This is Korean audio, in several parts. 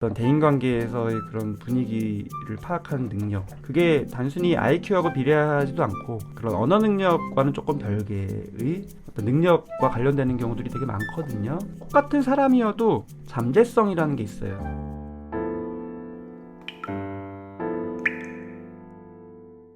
어떤 대인관계에서의 그런 분위기를 파악하는 능력, 그게 단순히 IQ하고 비례하지도 않고 그런 언어 능력과는 조금 별개의 어떤 능력과 관련되는 경우들이 되게 많거든요. 똑같은 사람이어도 잠재성이라는 게 있어요.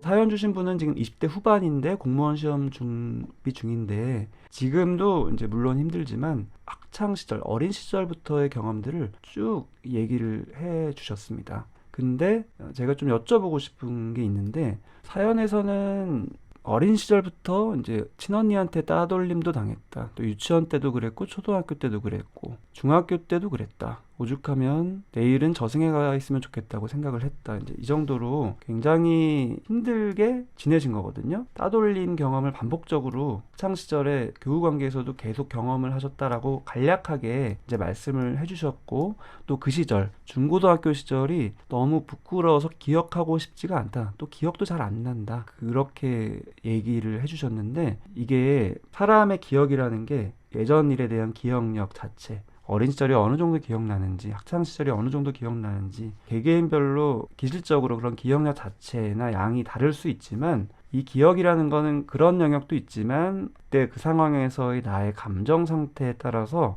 사연 주신 분은 지금 20대 후반인데 공무원 시험 준비 중인데, 지금도 이제 물론 힘들지만 학창 시절, 어린 시절부터의 경험들을 쭉 얘기를 해 주셨습니다. 근데 제가 좀 여쭤보고 싶은 게 있는데, 사연에서는 어린 시절부터 이제 친언니한테 따돌림도 당했다. 또 유치원 때도 그랬고 초등학교 때도 그랬고 중학교 때도 그랬다. 오죽하면 내일은 저승에 가 있으면 좋겠다고 생각을 했다. 이제 이 정도로 굉장히 힘들게 지내신 거거든요. 따돌림 경험을 반복적으로 학창 시절에 교우 관계에서도 계속 경험을 하셨다라고 간략하게 이제 말씀을 해주셨고, 또 그 시절 중고등학교 시절이 너무 부끄러워서 기억하고 싶지가 않다. 또 기억도 잘 안 난다. 그렇게 얘기를 해주셨는데, 이게 사람의 기억이라는 게 예전 일에 대한 기억력 자체, 어린 시절이 어느 정도 기억나는지, 학창 시절이 어느 정도 기억나는지, 개개인별로 기질적으로 그런 기억력 자체나 양이 다를 수 있지만, 이 기억이라는 거는 그런 영역도 있지만 그때 그 상황에서의 나의 감정 상태에 따라서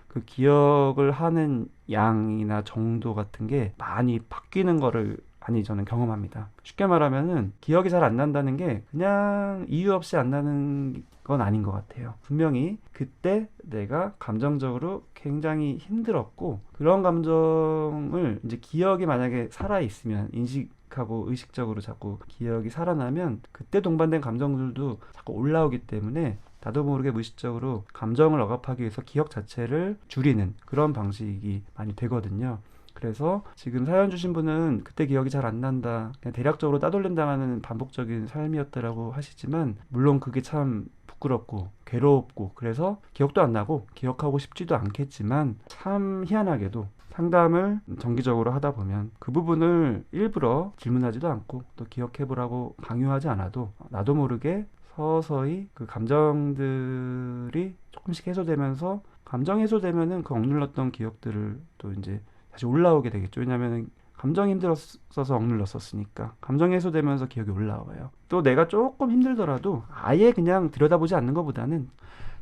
그 기억을 하는 양이나 정도 같은 게 많이 바뀌는 거를 많이 저는 경험합니다. 쉽게 말하면은 기억이 잘 안 난다는 게 그냥 이유 없이 안 나는 건 아닌 것 같아요. 분명히 그때 내가 감정적으로 굉장히 힘들었고, 그런 감정을 이제 기억이 만약에 살아있으면, 인식하고 의식적으로 자꾸 기억이 살아나면 그때 동반된 감정들도 자꾸 올라오기 때문에 나도 모르게 무의식적으로 감정을 억압하기 위해서 기억 자체를 줄이는 그런 방식이 많이 되거든요. 그래서 지금 사연 주신 분은 그때 기억이 잘 안 난다, 그냥 대략적으로 따돌림 당하는 반복적인 삶이었다라고 하시지만, 물론 그게 참 부끄럽고 괴롭고 그래서 기억도 안 나고 기억하고 싶지도 않겠지만, 참 희한하게도 상담을 정기적으로 하다 보면 그 부분을 일부러 질문하지도 않고 또 기억해보라고 강요하지 않아도 나도 모르게 서서히 그 감정들이 조금씩 해소되면서, 감정 해소되면은 그 억눌렀던 기억들을 또 이제 다시 올라오게 되겠죠. 왜냐하면 감정이 힘들었어서 억눌렀었으니까 감정이 해소되면서 기억이 올라와요. 또 내가 조금 힘들더라도 아예 그냥 들여다보지 않는 것보다는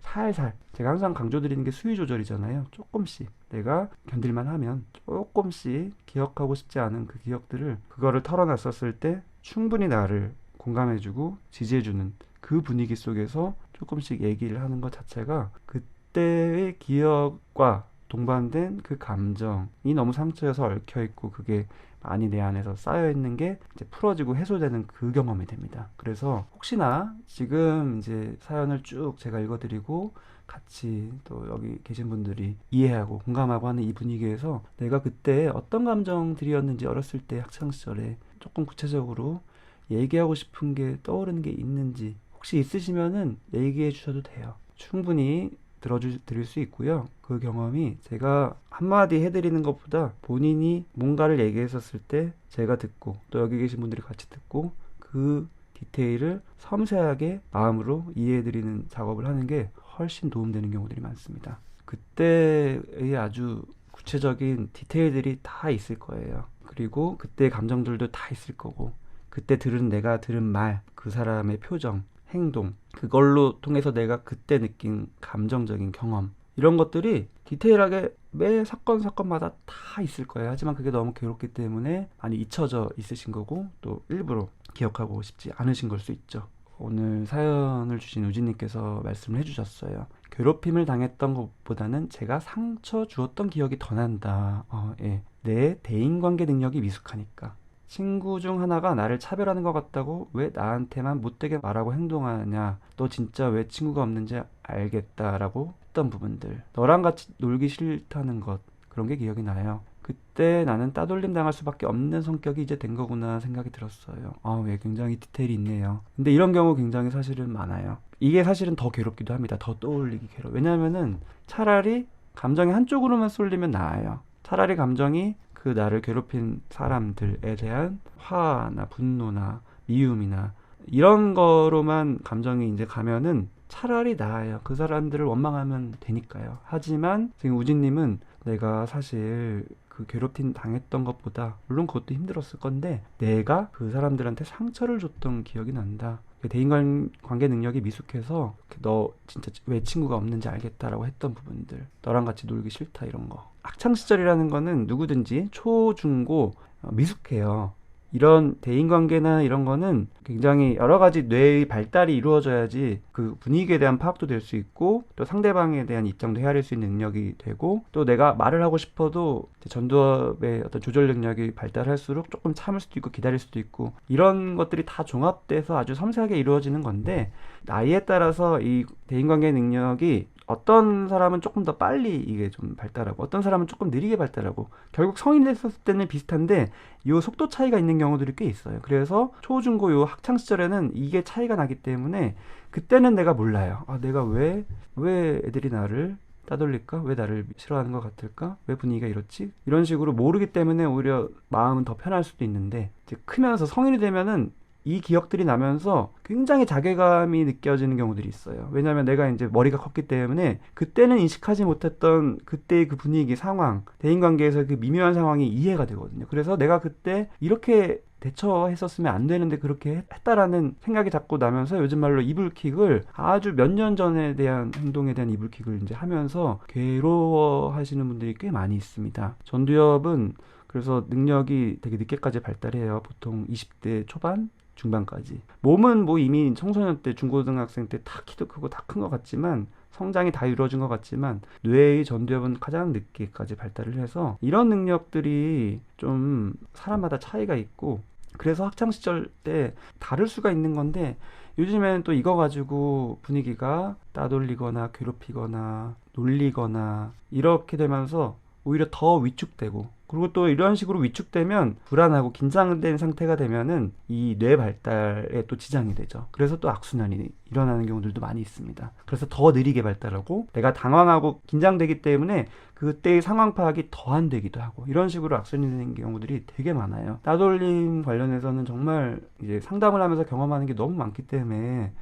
살살, 제가 항상 강조드리는 게 수위 조절이잖아요. 조금씩 내가 견딜만 하면 조금씩 기억하고 싶지 않은 그 기억들을, 그거를 털어놨었을 때 충분히 나를 공감해주고 지지해주는 그 분위기 속에서 조금씩 얘기를 하는 것 자체가, 그때의 기억과 동반된 그 감정이 너무 상처여서 얽혀있고 그게 많이 내 안에서 쌓여있는 게 이제 풀어지고 해소되는 그 경험이 됩니다. 그래서 혹시나 지금 이제 사연을 쭉 제가 읽어드리고 같이 또 여기 계신 분들이 이해하고 공감하고 하는 이 분위기에서 내가 그때 어떤 감정들이었는지, 어렸을 때 학창시절에 조금 구체적으로 얘기하고 싶은 게 떠오르는 게 있는지 혹시 있으시면은 얘기해 주셔도 돼요. 충분히 들어드릴 수 있고요. 그 경험이 제가 한마디 해드리는 것보다 본인이 뭔가를 얘기했었을 때 제가 듣고 또 여기 계신 분들이 같이 듣고 그 디테일을 섬세하게 마음으로 이해해드리는 작업을 하는 게 훨씬 도움되는 경우들이 많습니다. 그때의 아주 구체적인 디테일들이 다 있을 거예요. 그리고 그때의 감정들도 다 있을 거고, 그때 내가 들은 말, 그 사람의 표정, 행동, 그걸로 통해서 내가 그때 느낀 감정적인 경험, 이런 것들이 디테일하게 매 사건마다 다 있을 거예요. 하지만 그게 너무 괴롭기 때문에 많이 잊혀져 있으신 거고, 또 일부러 기억하고 싶지 않으신 걸 수 있죠. 오늘 사연을 주신 우진님께서 말씀을 해주셨어요. 괴롭힘을 당했던 것보다는 제가 상처 주었던 기억이 더 난다. 예. 내 대인관계 능력이 미숙하니까. 친구 중 하나가 나를 차별하는 것 같다고 왜 나한테만 못되게 말하고 행동하냐, 너 진짜 왜 친구가 없는지 알겠다라고 했던 부분들, 너랑 같이 놀기 싫다는 것, 그런 게 기억이 나요. 그때 나는 따돌림 당할 수밖에 없는 성격이 이제 된 거구나 생각이 들었어요. 왜 굉장히 디테일이 있네요. 근데 이런 경우 굉장히 사실은 많아요. 이게 사실은 더 괴롭기도 합니다. 더 떠올리기 괴로워. 왜냐하면은 차라리 감정이 한쪽으로만 쏠리면 나아요. 차라리 감정이 그 나를 괴롭힌 사람들에 대한 화나 분노나 미움이나 이런 거로만 감정이 이제 가면은 차라리 나아요. 그 사람들을 원망하면 되니까요. 하지만 지금 우진님은 내가 사실 그 괴롭힘 당했던 것보다 물론 그것도 힘들었을 건데 내가 그 사람들한테 상처를 줬던 기억이 난다. 대인관계 능력이 미숙해서 너 진짜 왜 친구가 없는지 알겠다라고 했던 부분들, 너랑 같이 놀기 싫다 이런 거. 학창 시절이라는 거는 누구든지 초, 중, 고 미숙해요. 이런 대인관계나 이런 거는 굉장히 여러 가지 뇌의 발달이 이루어져야지 그 분위기에 대한 파악도 될 수 있고 또 상대방에 대한 입장도 헤아릴 수 있는 능력이 되고 또 내가 말을 하고 싶어도 전두엽의 어떤 조절 능력이 발달할수록 조금 참을 수도 있고 기다릴 수도 있고 이런 것들이 다 종합돼서 아주 섬세하게 이루어지는 건데 나이에 따라서 이 대인관계 능력이 어떤 사람은 조금 더 빨리 이게 좀 발달하고 어떤 사람은 조금 느리게 발달하고 결국 성인 됐을 때는 비슷한데 이 속도 차이가 있는 경우들이 꽤 있어요. 그래서 초, 중, 고 요 학창 시절에는 이게 차이가 나기 때문에 그때는 내가 몰라요. 내가 왜 애들이 나를 따돌릴까? 왜 나를 싫어하는 것 같을까? 왜 분위기가 이렇지? 이런 식으로 모르기 때문에 오히려 마음은 더 편할 수도 있는데 이제 크면서 성인이 되면은 이 기억들이 나면서 굉장히 자괴감이 느껴지는 경우들이 있어요. 왜냐하면 내가 이제 머리가 컸기 때문에 그때는 인식하지 못했던 그때의 그 분위기, 상황, 대인관계에서 그 미묘한 상황이 이해가 되거든요. 그래서 내가 그때 이렇게 대처했었으면 안 되는데 그렇게 했다라는 생각이 자꾸 나면서 요즘 말로 이불킥을 아주 몇 년 전에 대한 행동에 대한 이불킥을 이제 하면서 괴로워하시는 분들이 꽤 많이 있습니다. 전두엽은 그래서 능력이 되게 늦게까지 발달해요. 보통 20대 초반? 중반까지. 몸은 뭐 이미 청소년 때, 중고등학생 때 다 키도 크고 다 큰 것 같지만 성장이 다 이루어진 것 같지만 뇌의 전두엽은 가장 늦게까지 발달을 해서 이런 능력들이 좀 사람마다 차이가 있고 그래서 학창시절 때 다를 수가 있는 건데 요즘에는 또 이거 가지고 분위기가 따돌리거나 괴롭히거나 놀리거나 이렇게 되면서 오히려 더 위축되고 그리고 또 이런 식으로 위축되면 불안하고 긴장된 상태가 되면은 이 뇌 발달에 또 지장이 되죠. 그래서 또 악순환이 일어나는 경우들도 많이 있습니다. 그래서 더 느리게 발달하고 내가 당황하고 긴장되기 때문에 그때의 상황 파악이 더 안 되기도 하고 이런 식으로 악순환이 되는 경우들이 되게 많아요. 따돌림 관련해서는 정말 이제 상담을 하면서 경험하는 게 너무 많기 때문에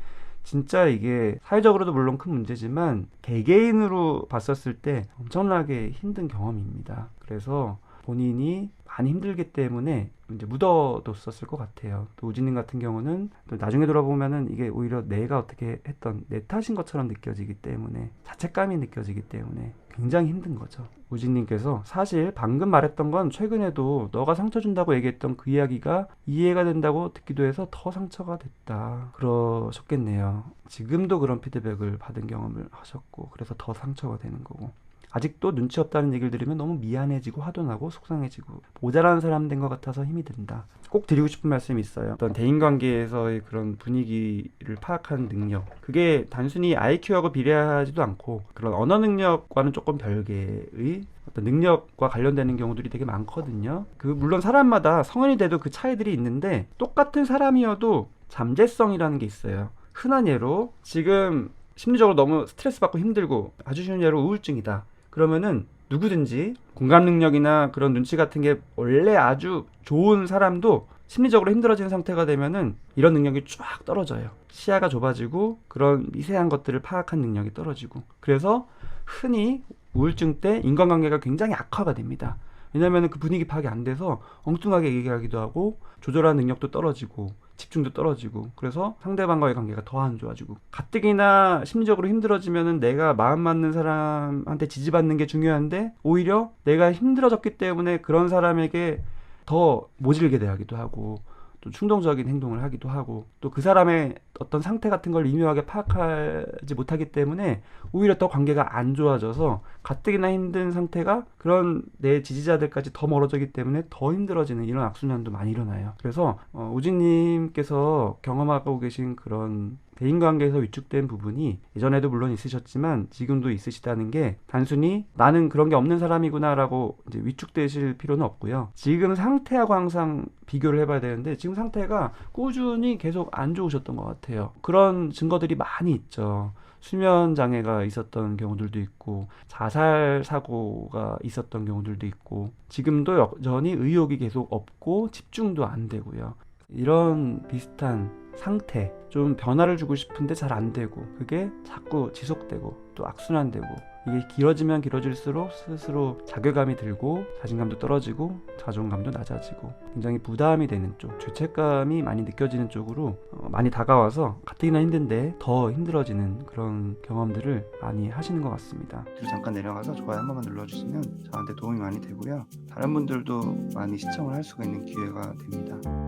진짜 이게 사회적으로도 물론 큰 문제지만 개개인으로 봤었을 때 엄청나게 힘든 경험입니다. 그래서 본인이 많이 힘들기 때문에 이제 묻어뒀었을 것 같아요. 또 우진님 같은 경우는 또 나중에 돌아보면은 이게 오히려 내가 어떻게 했던 내 탓인 것처럼 느껴지기 때문에 자책감이 느껴지기 때문에 굉장히 힘든 거죠. 우진님께서 사실 방금 말했던 건 최근에도 너가 상처 준다고 얘기했던 그 이야기가 이해가 된다고 듣기도 해서 더 상처가 됐다 그러셨겠네요. 지금도 그런 피드백을 받은 경험을 하셨고 그래서 더 상처가 되는 거고 아직도 눈치 없다는 얘기를 들으면 너무 미안해지고 화도 나고 속상해지고 모자라는 사람 된 것 같아서 힘이 든다. 꼭 드리고 싶은 말씀이 있어요. 어떤 대인관계에서의 그런 분위기를 파악하는 능력 그게 단순히 IQ하고 비례하지도 않고 그런 언어 능력과는 조금 별개의 어떤 능력과 관련되는 경우들이 되게 많거든요. 물론 사람마다 성인이 돼도 그 차이들이 있는데 똑같은 사람이어도 잠재성이라는 게 있어요. 흔한 예로 지금 심리적으로 너무 스트레스 받고 힘들고 아주 쉬운 예로 우울증이다. 그러면은 누구든지 공감 능력이나 그런 눈치 같은 게 원래 아주 좋은 사람도 심리적으로 힘들어지는 상태가 되면은 이런 능력이 쫙 떨어져요. 시야가 좁아지고 그런 미세한 것들을 파악한 능력이 떨어지고 그래서 흔히 우울증 때 인간관계가 굉장히 악화가 됩니다. 왜냐하면 그 분위기 파악이 안 돼서 엉뚱하게 얘기하기도 하고 조절하는 능력도 떨어지고 집중도 떨어지고 그래서 상대방과의 관계가 더 안 좋아지고 가뜩이나 심리적으로 힘들어지면은 내가 마음 맞는 사람한테 지지받는 게 중요한데 오히려 내가 힘들어졌기 때문에 그런 사람에게 더 모질게 대하기도 하고 또 충동적인 행동을 하기도 하고 또 그 사람의 어떤 상태 같은 걸 미묘하게 파악하지 못하기 때문에 오히려 더 관계가 안 좋아져서 가뜩이나 힘든 상태가 그런 내 지지자들까지 더 멀어지기 때문에 더 힘들어지는 이런 악순환도 많이 일어나요. 그래서 우진님께서 경험하고 계신 그런 대인관계에서 위축된 부분이 예전에도 물론 있으셨지만 지금도 있으시다는 게 단순히 나는 그런 게 없는 사람이구나 라고 이제 위축되실 필요는 없고요. 지금 상태하고 항상 비교를 해봐야 되는데 지금 상태가 꾸준히 계속 안 좋으셨던 것 같아요. 그런 증거들이 많이 있죠. 수면 장애가 있었던 경우들도 있고 자살 사고가 있었던 경우들도 있고 지금도 여전히 의욕이 계속 없고 집중도 안 되고요. 이런 비슷한 상태 좀 변화를 주고 싶은데 잘 안 되고 그게 자꾸 지속되고 또 악순환되고 이게 길어지면 길어질수록 스스로 자괴감이 들고 자신감도 떨어지고 자존감도 낮아지고 굉장히 부담이 되는 쪽, 죄책감이 많이 느껴지는 쪽으로 많이 다가와서 가뜩이나 힘든데 더 힘들어지는 그런 경험들을 많이 하시는 것 같습니다. 잠깐 내려가서 좋아요 한 번만 눌러주시면 저한테 도움이 많이 되고요. 다른 분들도 많이 시청을 할 수가 있는 기회가 됩니다.